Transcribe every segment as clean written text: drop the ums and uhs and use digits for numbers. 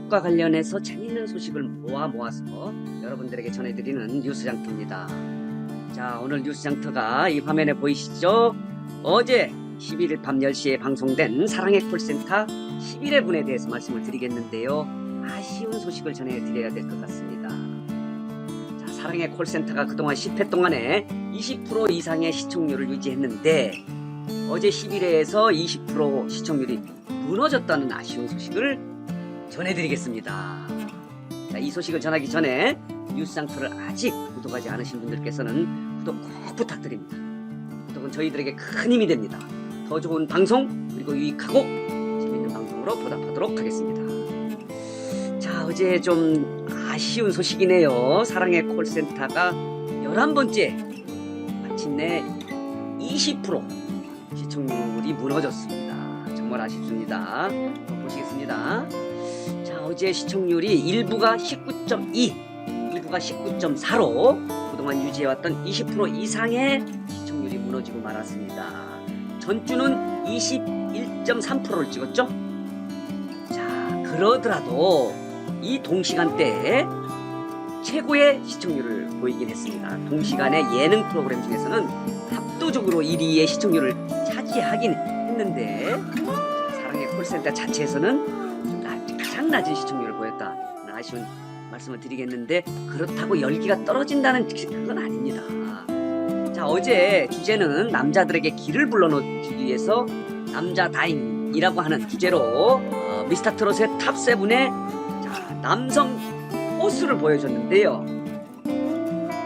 트롯과 관련해서 재밌는 소식을 모아서 여러분들에게 전해드리는 뉴스장터입니다. 자, 오늘 뉴스장터가 이 화면에 보이시죠? 어제 11일 밤 10시에 방송된 사랑의 콜센터 11회 분에 대해서 말씀을 드리겠는데요. 아쉬운 소식을 전해드려야 될 것 같습니다. 자, 사랑의 콜센터가 그동안 10회 동안에 20% 이상의 시청률을 유지했는데 어제 11회에서 20% 시청률이 무너졌다는 아쉬운 소식을 전해드리겠습니다. 자, 이 소식을 전하기 전에 뉴스장터를 아직 구독하지 않으신 분들께서는 구독 꼭 부탁드립니다. 구독은 저희들에게 큰 힘이 됩니다. 더 좋은 방송 그리고 유익하고 재밌는 방송으로 보답하도록 하겠습니다. 자, 어제 좀 아쉬운 소식이네요. 사랑의 콜센터가 11번째 마침내 20% 시청률이 무너졌습니다. 정말 아쉽습니다. 보시겠습니다. 자, 어제 시청률이 일부가 19.2, 일부가 19.4로 그동안 유지해왔던 20% 이상의 시청률이 무너지고 말았습니다. 전주는 21.3%를 찍었죠. 자, 그러더라도 이 동시간대에 최고의 시청률을 보이긴 했습니다. 동시간의 예능 프로그램 중에서는 압도적으로 1위의 시청률을 차지하긴 했는데 사랑의 콜센터 자체에서는 가장 낮은 시청률을 보였다. 아쉬운 말씀을 드리겠는데 그렇다고 열기가 떨어진다는 그건 아닙니다. 자, 어제 주제는 남자들에게 기를 불러넣기 위해서 남자 다잉이라고 하는 주제로 미스터 트롯의 탑7의 남성 호수를 보여줬는데요.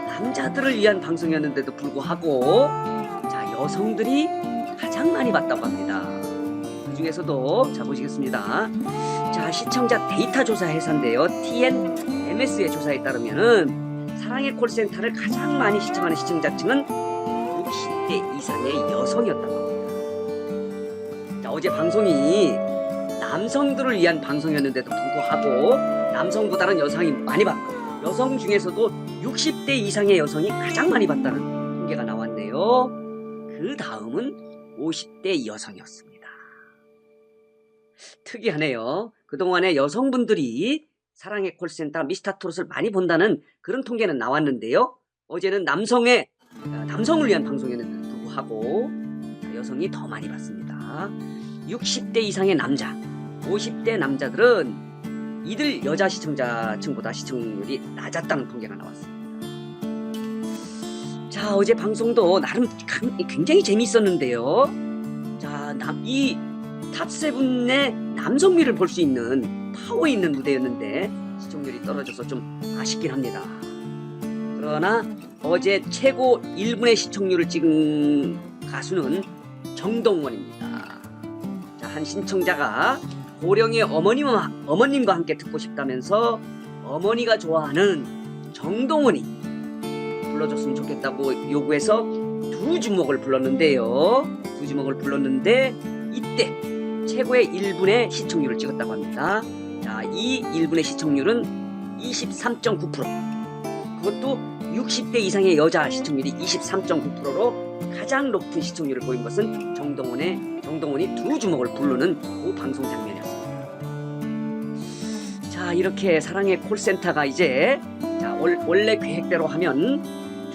남자들을 위한 방송이었는데도 불구하고 자, 여성들이 가장 많이 봤다고 합니다. 그 중에서도 자, 보시겠습니다. 자, 시청자 데이터 조사 회사인데요. TNMS의 조사에 따르면은 사랑의 콜센터를 가장 많이 시청하는 시청자층은 60대 이상의 여성이었다고 합니다. 자, 어제 방송이 남성들을 위한 방송이었는데도 불구하고 남성보다는 여성이 많이 봤고 여성 중에서도 60대 이상의 여성이 가장 많이 봤다는 통계가 나왔네요. 그 다음은 50대 여성이었습니다. 특이하네요. 그동안에 여성분들이 사랑의 콜센터 미스터 트롯을 많이 본다는 그런 통계는 나왔는데요. 어제는 남성을 위한 방송이었는데도 불구하고 여성이 더 많이 봤습니다. 60대 이상의 남자, 50대 남자들은 이들 여자 시청자층보다 시청률이 낮았다는 통계가 나왔습니다. 자, 어제 방송도 나름 굉장히 재미있었는데요. 자, 이 탑7의 남성미를 볼 수 있는 파워 있는 무대였는데 시청률이 떨어져서 좀 아쉽긴 합니다. 그러나 어제 최고 1분의 시청률을 찍은 가수는 정동원입니다. 자, 한 신청자가 고령의 어머님과 함께 듣고 싶다면서 어머니가 좋아하는 정동원이 불러줬으면 좋겠다고 요구해서 두 주먹을 불렀는데요. 두 주먹을 불렀는데 이때 최고의 1분의 시청률을 찍었다고 합니다. 자, 이 1분의 시청률은 23.9%. 그것도 60대 이상의 여자 시청률이 23.9%로 가장 높은 시청률을 보인 것은 정동원이 두 주먹을 부르는 그 방송 장면이었습니다. 자, 이렇게 사랑의 콜센터가 이제 자, 원래 계획대로 하면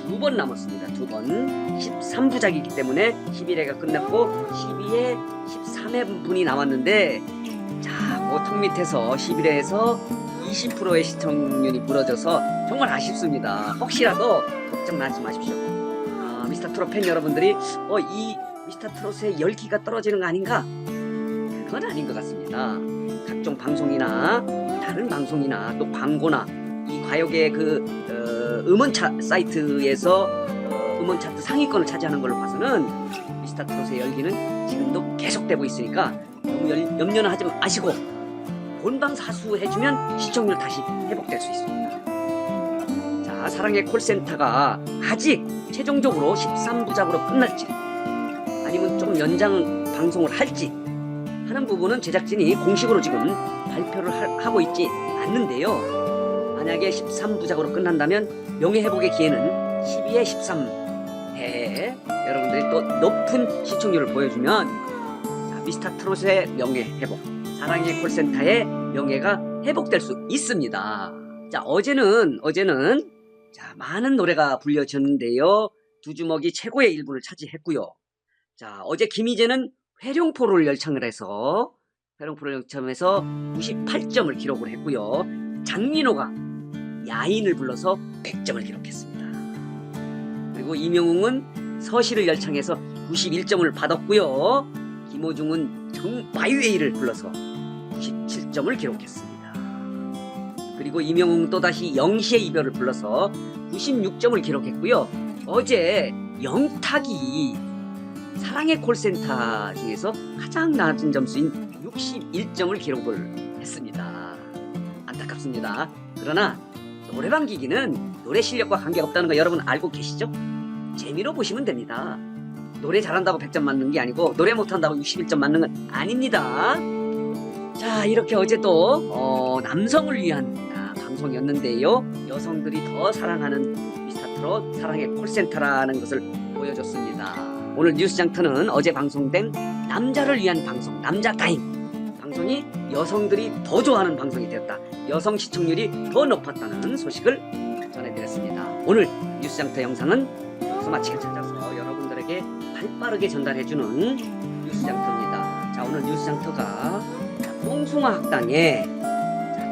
2번 남았습니다. 2번 13부작이기 때문에 11회가 끝났고 12회 13회분이 남았는데 자, 그 밑에서 11회에서 20%의 시청률이 무너져서 정말 아쉽습니다. 혹시라도 걱정하지 마십시오. 미스터 트롯 팬 여러분들이 이 미스터 트롯의 열기가 떨어지는 거 아닌가? 그건 아닌 것 같습니다. 각종 방송이나 다른 방송이나 또 광고나 이 가요계 음원 사이트에서 음원 차트 상위권을 차지하는 걸로 봐서는 미스터 트롯의 열기는 지금도 계속되고 있으니까 너무 염려는 하지 마시고 본방사수 해주면 시청률 다시 회복될 수 있습니다. 자, 사랑의 콜센터가 아직 최종적으로 13부작으로 끝날지 아니면 좀 연장 방송을 할지 하는 부분은 제작진이 공식으로 지금 발표를 하고 있지 않는데요. 만약에 13부작으로 끝난다면 명예회복의 기회는 12회 13회 여러분들이 또 높은 시청률을 보여주면 자, 미스터 트롯의 명예회복, 사랑의 콜센터의 명예가 회복될 수 있습니다. 자, 어제는 자, 많은 노래가 불려졌는데요. 두 주먹이 최고의 1분을 차지했고요. 자, 어제 김희재는 회룡포를 열창을 해서 98점을 기록을 했고요. 장민호가 야인을 불러서 100점을 기록했습니다. 그리고 이명웅은 서시를 열창해서 91점을 받았고요. 김호중은 마이웨이를 불러서 97점을 기록했습니다. 그리고 이명웅 또다시 영시의 이별을 불러서 96점을 기록했고요. 어제 영탁이 사랑의 콜센터 중에서 가장 낮은 점수인 61점을 기록을 했습니다. 안타깝습니다. 그러나 노래방 기기는 노래 실력과 관계없다는 거 여러분 알고 계시죠? 재미로 보시면 됩니다. 노래 잘한다고 100점 맞는 게 아니고 노래 못한다고 61점 맞는 건 아닙니다. 자, 이렇게 어제 또 남성을 위한 방송이었는데요. 여성들이 더 사랑하는 미스터트롯 사랑의 콜센터라는 것을 보여줬습니다. 오늘 뉴스장터는 어제 방송된 남자를 위한 방송, 남자 타임 방송이 여성들이 더 좋아하는 방송이 되었다. 여성 시청률이 더 높았다는 소식을 전해드렸습니다. 오늘 뉴스장터 영상은 여기서 마치게 찾아서 여러분들에게 발빠르게 전달해주는 뉴스장터입니다. 자, 오늘 뉴스장터가 뽕숭아 학당에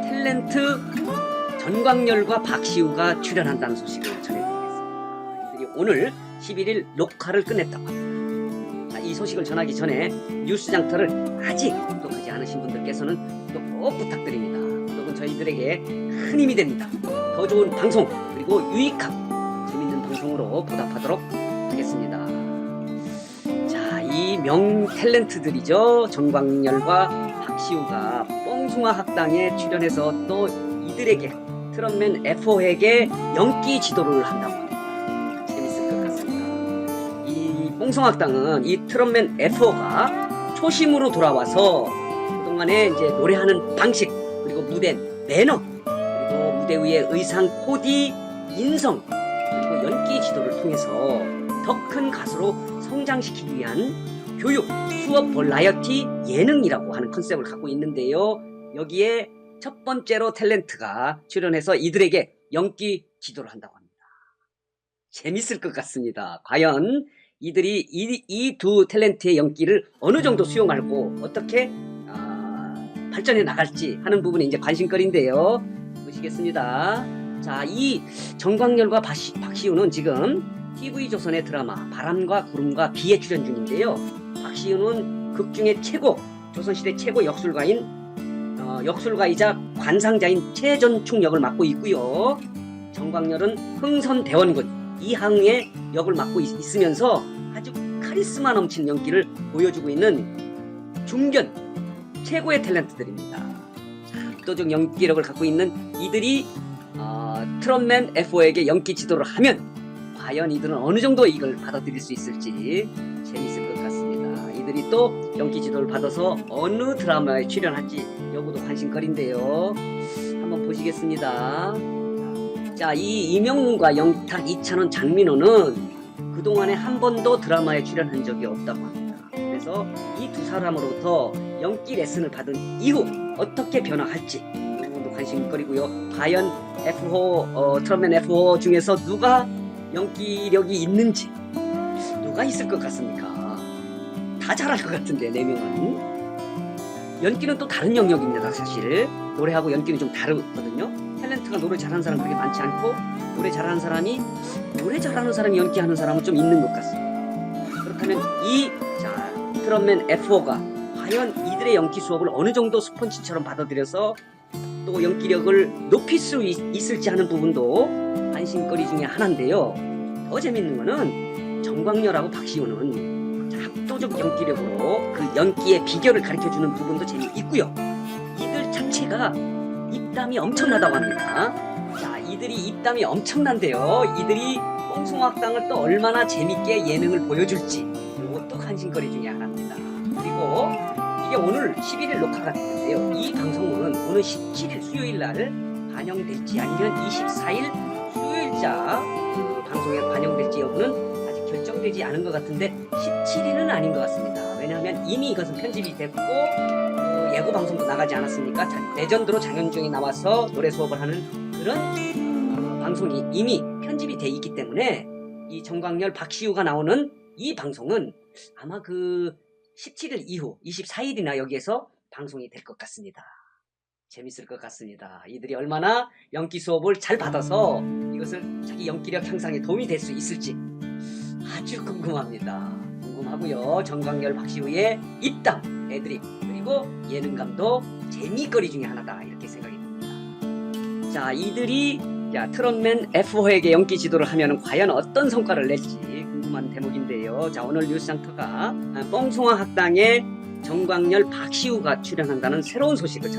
탤런트 전광열과 박시우가 출연한다는 소식을 전해드리겠습니다. 이들이 오늘 11일 녹화를 끝냈다고 합니다. 자, 이 소식을 전하기 전에 뉴스장터를 아직 구독하지 않으신 분들께서는 구독 꼭 부탁드립니다. 구독은 저희들에게 큰 힘이 됩니다. 더 좋은 방송 그리고 유익하고 재밌는 방송으로 보답하도록 하겠습니다. 자, 이 명 탤런트들이죠. 전광열과 박시우가 뽕숭아 학당에 출연해서 또 이들에게 트롯맨 F4에게 연기 지도를 한다고 합니다. 재밌을 것 같습니다. 이 뽕숭아 학당은 이 트롯맨 F4가 초심으로 돌아와서 그동안에 이제 노래하는 방식 그리고 무대 매너 그리고 무대 위의 의상 코디 인성 그리고 연기 지도를 통해서 더 큰 가수로 성장시키기 위한 교육, 수업, 버라이어티, 예능이라고 하는 컨셉을 갖고 있는데요. 여기에 첫 번째로 탤런트가 출연해서 이들에게 연기 지도를 한다고 합니다. 재밌을 것 같습니다. 과연 이들이 이 두 탤런트의 연기를 어느 정도 수용하고 어떻게 발전해 나갈지 하는 부분이 이제 관심거리인데요. 보시겠습니다. 자, 이 정광열과 박시우는 지금 TV조선의 드라마 바람과 구름과 비에 출연 중인데요. 박시우는 극중의 최고, 조선시대 최고 역술가인 역술가이자 관상자인 최전충 역을 맡고 있고요. 정광열은 흥선대원군 이항의 역을 맡고 있으면서 아주 카리스마 넘치는 연기를 보여주고 있는 중견 최고의 탤런트들입니다. 압도적 연기력을 갖고 있는 이들이 트롯맨 F4에게 연기 지도를 하면 과연 이들은 어느 정도 이걸 받아들일 수 있을지 재밌을 것 같습니다. 이들이 또 연기 지도를 받아서 어느 드라마에 출연할지 여부도 관심거리인데요. 한번 보시겠습니다. 자, 이 이명웅과 영탁, 이찬원, 장민호는 그동안에 한 번도 드라마에 출연한 적이 없다고 합니다. 그래서 이 두 사람으로부터 연기 레슨을 받은 이후 어떻게 변화할지 이 부분도 관심거리고요. 과연 F4 트롯맨 F4 중에서 누가 연기력이 있는지 누가 있을 것 같습니까? 다 잘할 것 같은데 4명은. 연기는 또 다른 영역입니다. 사실 노래하고 연기는 좀 다르거든요. 탤런트가 노래 잘하는 사람 그렇게 많지 않고 노래 잘하는 사람이 연기하는 사람은 좀 있는 것 같습니다. 그렇다면 이 트롯맨 F4가 과연 이들의 연기 수업을 어느 정도 스펀지처럼 받아들여서 또 연기력을 높일 수 있을지 하는 부분도 관심거리 중에 하나인데요. 더 재밌는 거는 정광열하고 박시우는 압도적 연기력으로 그 연기의 비결을 가르쳐주는 부분도 재미있고요. 이들 자체가 입담이 엄청나다고 합니다. 자, 이들이 입담이 엄청난데요. 이들이 뽕숭아 학당을 또 얼마나 재밌게 예능을 보여줄지 이것도 관심거리 중에 하나입니다. 그리고 이게 오늘 11일 녹화가 됐는데요. 이 방송은 오늘 17일 수요일 날 반영될지 아니면 24일 수요일자 방송에 반영될지 여부는 아직 결정되지 않은 것 같은데 17일은 아닌 것 같습니다. 왜냐하면 이미 이것은 편집이 됐고 예고 방송도 나가지 않았습니까? 레전드로 장현중이 나와서 노래 수업을 하는 그런 방송이 이미 편집이 돼 있기 때문에 이 정광열 박시우가 나오는 이 방송은 아마 그 17일 이후 24일이나 여기에서 방송이 될 것 같습니다. 재밌을 것 같습니다. 이들이 얼마나 연기 수업을 잘 받아서 이것을 자기 연기력 향상에 도움이 될 수 있을지 아주 궁금합니다. 궁금하고요. 정광열 박시우의 입담, 애드립, 그리고 예능감도 재미거리 중에 하나다 이렇게 생각이 듭니다. 자, 이들이 트롯맨 F4에게 연기 지도를 하면 과연 어떤 성과를 낼지 궁금한 대목인데요. 자, 오늘 뉴스장터가 뽕송아 학당에 정광열 박시우가 출연한다는 새로운 소식을 전해